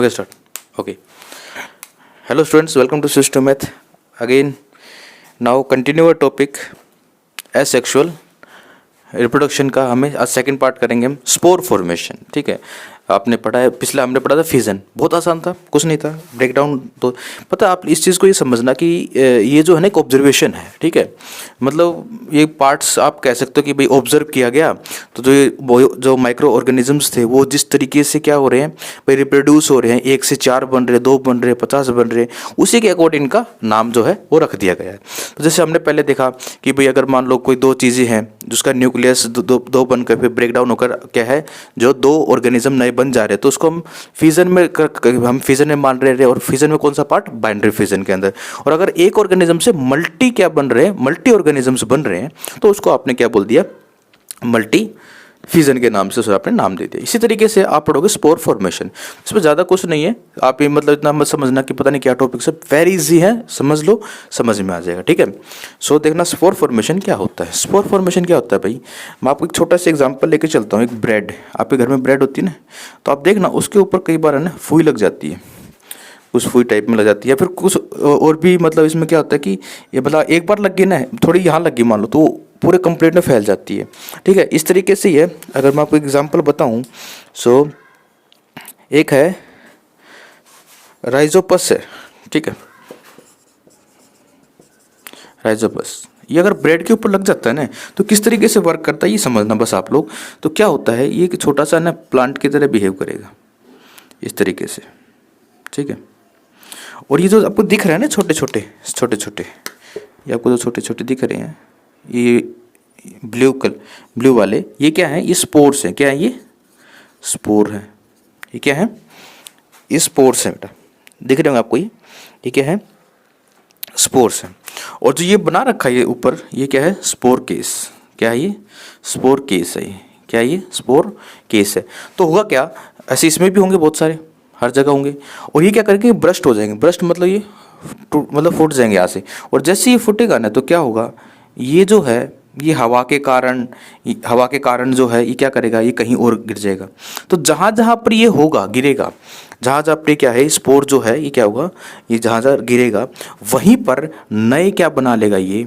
Okay, start. Okay. Hello students, welcome to System Math. Again, now continue our topic asexual reproduction का हमें आज second part करेंगे हम spore formation. ठीक है, आपने पढ़ा है, पिछला हमने पढ़ा था फिजन, बहुत आसान था, कुछ नहीं था, ब्रेक डाउन। तो पता आप इस चीज़ को ये समझना कि ये जो है ना एक ऑब्जर्वेशन है। ठीक है, मतलब ये पार्ट्स आप कह सकते हो कि भाई ऑब्जर्व किया गया तो जो माइक्रो ऑर्गेनिजम्स थे वो जिस तरीके से क्या हो रहे हैं भाई रिप्रोड्यूस हो रहे हैं, 1 से 4 बन रहे, 2 बन रहे, 50 बन रहे, उसी के अकॉर्डिंग इनका नाम जो है वो रख दिया गया है। तो जैसे हमने पहले देखा कि भाई अगर मान लो कोई 2 चीज़ें हैं जिसका न्यूक्लियस दो बनकर फिर ब्रेक डाउन होकर क्या है जो 2 ऑर्गेनिज्म नए बन जा रहे हैं, तो उसको हम फिजन में हम फिजन में मान रहे हैं। और फिजन में कौन सा पार्ट, बाइनरी फिजन के अंदर। और अगर एक ऑर्गेनिज्म से मल्टी क्या बन रहे हैं, मल्टी ऑर्गेनिजम्स बन रहे हैं, तो उसको आपने क्या बोल दिया, मल्टी फिजन के नाम से उसे आपने नाम दे दिया। इसी तरीके से आप पढ़ोगे स्पोर फॉर्मेशन, इसमें ज़्यादा कुछ नहीं है, आप ये मतलब इतना मत समझना कि पता नहीं क्या टॉपिक से, वेरी इजी है, समझ लो, समझ में आ जाएगा। ठीक है, सो देखना स्पोर फॉर्मेशन क्या होता है। स्पोर फॉर्मेशन क्या होता है भाई, मैं आपको एक छोटा सा एग्जांपल लेके चलता हूँ। एक ब्रेड, आपके घर में ब्रेड होती है ना, तो आप देखना उसके ऊपर कई बार है ना फुई लग जाती है, कुछ फुई टाइप में लग जाती है, या फिर कुछ और भी, मतलब इसमें क्या होता है कि ये मतलब एक बार लग गई ना, थोड़ी यहाँ लग गई मान लो, तो पूरे कंप्लीट में फैल जाती है। ठीक है, इस तरीके से ये अगर मैं आपको एग्जांपल बताऊं, सो एक है राइजोपस है। ठीक है, राइजोपस, ये अगर ब्रेड के ऊपर लग जाता है ना तो किस तरीके से वर्क करता है ये समझना बस आप लोग। तो क्या होता है, ये एक छोटा सा ना प्लांट की तरह बिहेव करेगा इस तरीके से। ठीक है, और ये जो आपको दिख रहा है ना छोटे छोटे, ये आपको जो छोटे छोटे दिख रहे हैं, ये ब्लू वाले, ये क्या है, ये स्पोर्स है। क्या है ये, स्पोर है। ये क्या है, ये स्पोर्स है बेटा, दिख रहे होंगे आपको, ये क्या है, स्पोर्स है। और जो ये बना रखा है ये ऊपर, ये क्या है, स्पोर केस। क्या है ये, स्पोर केस है। ये क्या है, ये स्पोर केस है। तो होगा क्या, ऐसे इसमें भी होंगे बहुत सारे, हर जगह होंगे। और ये क्या करेंगे, ब्रस्ट हो जाएंगे, ब्रस्ट मतलब ये मतलब फूट जाएंगे यहाँ से। और जैसे ये फूटेगा ना तो क्या होगा, ये जो है ये हवा के कारण जो है ये क्या करेगा, ये कहीं और गिर जाएगा। तो जहाँ जहाँ पर ये होगा, गिरेगा, जहाँ जहाँ पर क्या है स्पोर जो है ये क्या होगा, ये जहाँ जहाँ गिरेगा वहीं पर नए क्या बना लेगा, ये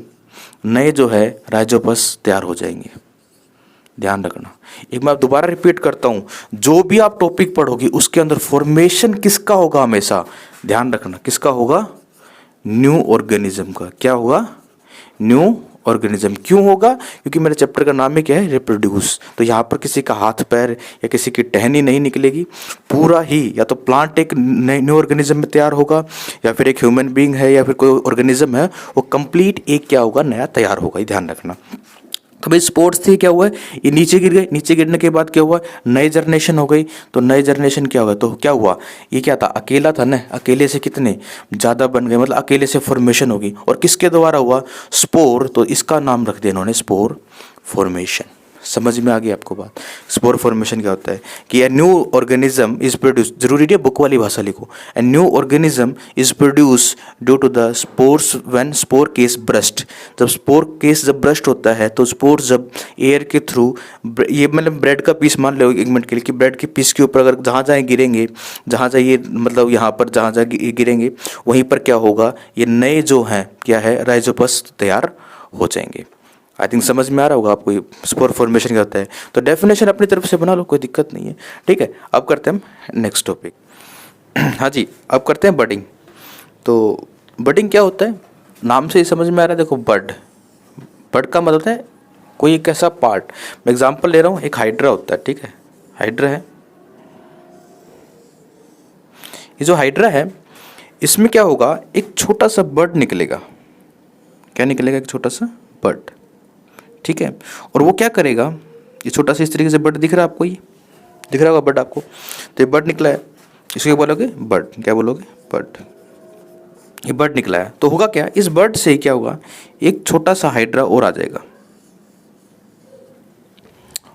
नए जो है राइजोपस तैयार हो जाएंगे। ध्यान रखना, एक मैं दोबारा रिपीट करता हूँ, जो भी आप टॉपिक पढ़ोगे उसके अंदर फॉर्मेशन किसका होगा हमेशा, ध्यान रखना किसका होगा, न्यू ऑर्गेनिज्म का। क्या होगा, न्यू ऑर्गेनिज्म। क्यों होगा, क्योंकि मेरे चैप्टर का नाम ही क्या है, रिप्रोड्यूस। तो यहाँ पर किसी का हाथ पैर या किसी की टहनी नहीं निकलेगी, पूरा ही या तो प्लांट एक न्यू ऑर्गेनिज्म में तैयार होगा, या फिर एक ह्यूमन बीइंग है या फिर कोई ऑर्गेनिज्म है, वो कंप्लीट एक क्या होगा, नया तैयार होगा। ध्यान रखना। तो भाई स्पोर्ट्स थी, क्या हुआ है, ये नीचे गिर गए, नीचे गिरने के बाद क्या हुआ, नई जनरेशन हो गई। तो नई जनरेशन क्या हुआ, तो क्या हुआ, ये क्या था, अकेला था ना, अकेले से कितने ज़्यादा बन गए, मतलब अकेले से फॉर्मेशन होगी। और किसके द्वारा हुआ, स्पोर, तो इसका नाम रख दिया इन्होंने स्पोर फॉर्मेशन। समझ में आ गई आपको बात। स्पोर फॉर्मेशन क्या होता है कि a new organism is produce, जरूरी है बुक वाली भाषा लिखो, a new organism is produce due to the spores when spore case burst. जब स्पोर केस जब ब्रस्ट होता है तो स्पोर जब एयर के थ्रू, ये मतलब ब्रेड का पीस मान लो एक मिनट के लिए कि ब्रेड के पीस के ऊपर अगर जहाँ जहाँ गिरेंगे, जहाँ जहाँ ये मतलब यहाँ पर जहाँ जहाँ गिरेंगे वहीं पर क्या होगा, ये नए जो हैं क्या है राइजोपस तैयार हो जाएंगे। आई थिंक समझ में आ रहा होगा आपको ये स्पोर फॉर्मेशन क्या होता है। तो डेफिनेशन अपनी तरफ से बना लो, कोई दिक्कत नहीं है। ठीक है, अब करते हैं हम नेक्स्ट टॉपिक। हाँ जी, अब करते हैं बडिंग। तो बडिंग क्या होता है, नाम से ही समझ में आ रहा है। देखो बड का मतलब है कोई एक ऐसा पार्ट, मैं एग्जांपल ले रहा हूँ, एक हाइड्रा होता है। ठीक है, हाइड्रा है, ये जो हाइड्रा है इसमें क्या होगा, एक छोटा सा बर्ड निकलेगा। क्या निकलेगा, एक छोटा सा बर्ड। ठीक है, और वो क्या करेगा, ये छोटा सा इस तरीके से बर्ड दिख रहा है आपको, ये दिख रहा होगा बर्ड आपको। तो ये बर्ड निकला है, इसको क्या बोलोगे, बर्ड। क्या बोलोगे, बर्ड। ये बर्ड निकला है, तो होगा क्या, इस बर्ड से क्या होगा, एक छोटा सा हाइड्रा और आ जाएगा।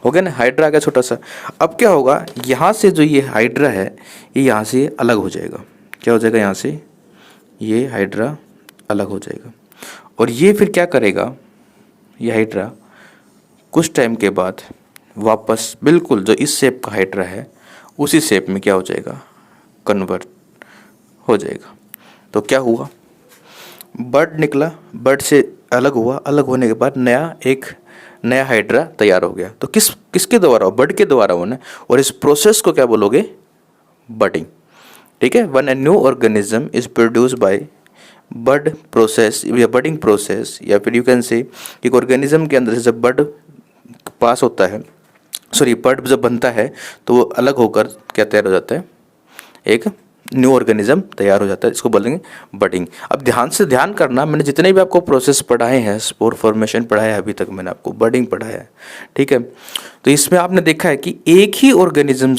हो गया ना, हाइड्रा आ गया छोटा सा। अब क्या होगा, यहाँ से जो ये हाइड्रा है ये यहाँ से अलग हो जाएगा। क्या हो जाएगा, यहाँ से ये हाइड्रा अलग हो जाएगा। और ये फिर क्या करेगा, ये हाइड्रा कुछ टाइम के बाद वापस बिल्कुल जो इस शेप का हाइड्रा है उसी शेप में क्या हो जाएगा, कन्वर्ट हो जाएगा। तो क्या हुआ, बर्ड निकला, बर्ड से अलग हुआ, अलग होने के बाद एक नया हाइड्रा तैयार हो गया। तो किसके द्वारा, बर्ड के द्वारा होना, और इस प्रोसेस को क्या बोलोगे, बडिंग। ठीक है, one A new organism is produce by bird process या बडिंग प्रोसेस, या फिर यू कैन से एक ऑर्गेनिज्म के अंदर से जब बर्ड पास होता है, सॉरी बर्ड जब बनता है तो वो अलग होकर क्या तैयार हो जाता है, एक न्यू ऑर्गेनिज्म तैयार हो जाता है, इसको बोलेंगे बडिंग। अब ध्यान करना, मैंने जितने भी आपको प्रोसेस पढ़ाए हैं, स्पोर फॉर्मेशन पढ़ाया है अभी तक, मैंने आपको बडिंग पढ़ाया है। ठीक है, तो इसमें आपने देखा है कि एक ही ऑर्गेनिज्म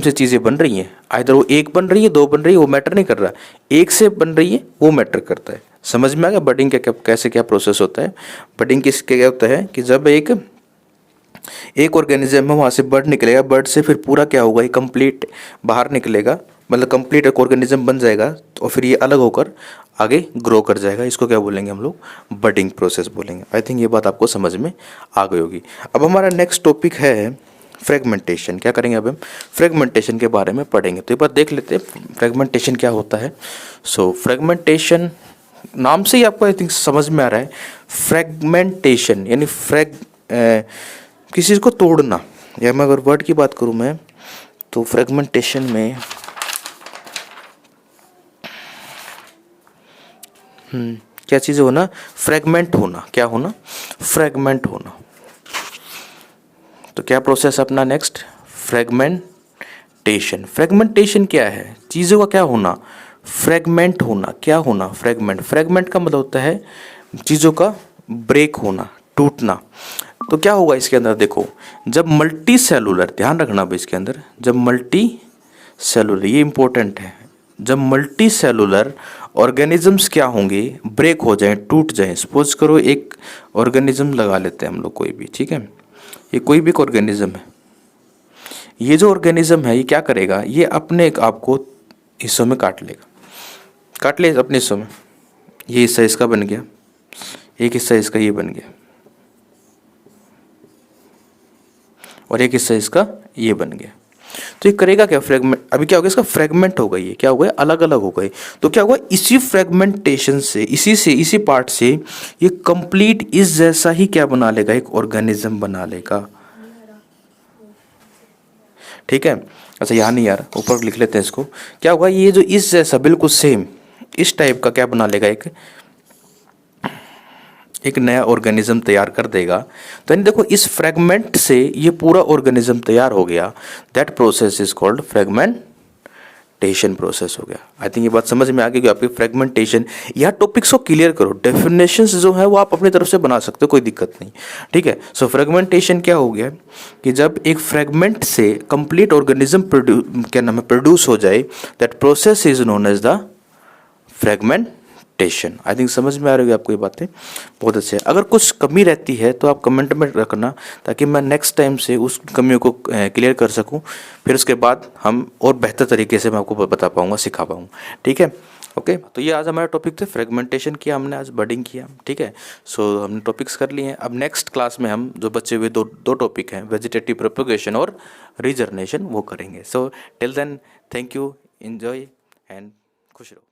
से चीज़ें बन रही हैं, आइदर वो एक बन रही है, दो बन रही है, वो मैटर नहीं कर रहा, एक से बन रही है वो मैटर करता है। समझ में आ गया बडिंग कैसे क्या प्रोसेस होता है। बडिंग किसके क्या होता है कि जब एक ऑर्गेनिज्म है, वहाँ से बर्ड निकलेगा, बर्ड से फिर पूरा क्या होगा, ये कंप्लीट बाहर निकलेगा, मतलब कंप्लीट एक ऑर्गेनिज्म बन जाएगा, और फिर ये अलग होकर आगे ग्रो कर जाएगा। इसको क्या बोलेंगे हम लोग, बडिंग प्रोसेस बोलेंगे। आई थिंक ये बात आपको समझ में आ गई होगी। अब हमारा नेक्स्ट टॉपिक है फ्रेगमेंटेशन। क्या करेंगे, अब हम फ्रेगमेंटेशन के बारे में पढ़ेंगे। तो एक बार देख लेते हैं फ्रेगमेंटेशन क्या होता है। सो फ्रेगमेंटेशन नाम से ही आपको आई थिंक समझ में आ रहा है, फ्रेगमेंटेशन यानी किसी चीज़ को तोड़ना, या मैं अगर वर्ड की बात करूँ मैं, तो फ्रेगमेंटेशन में क्या चीज़ होना, फ्रेगमेंट होना। क्या होना, फ्रेगमेंट होना। तो क्या प्रोसेस अपना नेक्स्ट, फ्रेगमेंटेशन। फ्रेगमेंटेशन क्या है, चीज़ों का क्या होना, फ्रेगमेंट होना। क्या होना, फ्रेगमेंट का मतलब होता है चीज़ों का ब्रेक होना, टूटना। तो क्या होगा इसके अंदर, देखो जब मल्टी सेलुलर, ध्यान रखना भाई इसके अंदर, जब मल्टी सेलुलर, ये इंपॉर्टेंट है, जब मल्टी सेलुलर ऑर्गेनिजम्स क्या होंगे, ब्रेक हो जाएं, टूट जाएं। सपोज करो एक ऑर्गेनिज्म लगा लेते हैं हम लोग कोई भी, ठीक है, ये कोई भी ऑर्गेनिज्म है। ये जो ऑर्गेनिज्म है ये क्या करेगा, ये अपने आप को हिस्सों में काट लेगा, काट ले अपने हिस्सों में। ये हिस्सा इसका बन गया, एक हिस्सा इसका ये बन गया, और एक हिस्सा इसका ये बन गया। तो ये करेगा क्या, फ्रेगमेंट। अभी क्या होगा, इसका फ्रेगमेंट हो गई, ये क्या हो गया, अलग अलग हो गए। तो क्या हुआ, इसी फ्रेगमेंटेशन से, इसी पार्ट से ये कंप्लीट इस जैसा ही क्या बना लेगा, एक ऑर्गेनिज्म बना लेगा। ठीक है, अच्छा यहाँ नहीं यार, ऊपर लिख लेते हैं इसको। क्या होगा, ये जो इस जैसा बिल्कुल सेम इस टाइप का क्या बना लेगा, एक नया ऑर्गेनिज्म तैयार कर देगा। तो यानी देखो इस फ्रेगमेंट से ये पूरा ऑर्गेनिज्म तैयार हो गया। That process is called fragmentation process हो गया। आई थिंक ये बात समझ में आ गई कि आपकी फ्रेगमेंटेशन, यह टॉपिक्स को क्लियर करो, डेफिनेशंस जो है वो आप अपनी तरफ से बना सकते हो, कोई दिक्कत नहीं। ठीक है, सो फ्रेगमेंटेशन क्या हो गया कि जब एक फ्रेगमेंट से कंप्लीट ऑर्गेनिज्म प्रोड्यूस हो जाए, that process is known as the fragmentation. I think समझ में आ रही है आपको ये बातें, बहुत अच्छे। अगर कुछ कमी रहती है तो आप कमेंट में रखना, ताकि मैं नेक्स्ट टाइम से उस कमियों को क्लियर कर सकूं। फिर उसके बाद हम और बेहतर तरीके से मैं आपको बता पाऊंगा, सिखा पाऊंगा। ठीक है, ओके। तो ये आज हमारा टॉपिक थे, फ्रेगमेंटेशन किया हमने, आज बडिंग किया। ठीक है, सो हमने टॉपिक्स कर लिए हैं। अब नेक्स्ट क्लास में हम जो बचे हुए दो टॉपिक हैं, वेजिटेटिव प्रोपगेशन और रीजर्नेशन, वो करेंगे। So till then, thank you, enjoy and खुश रहो।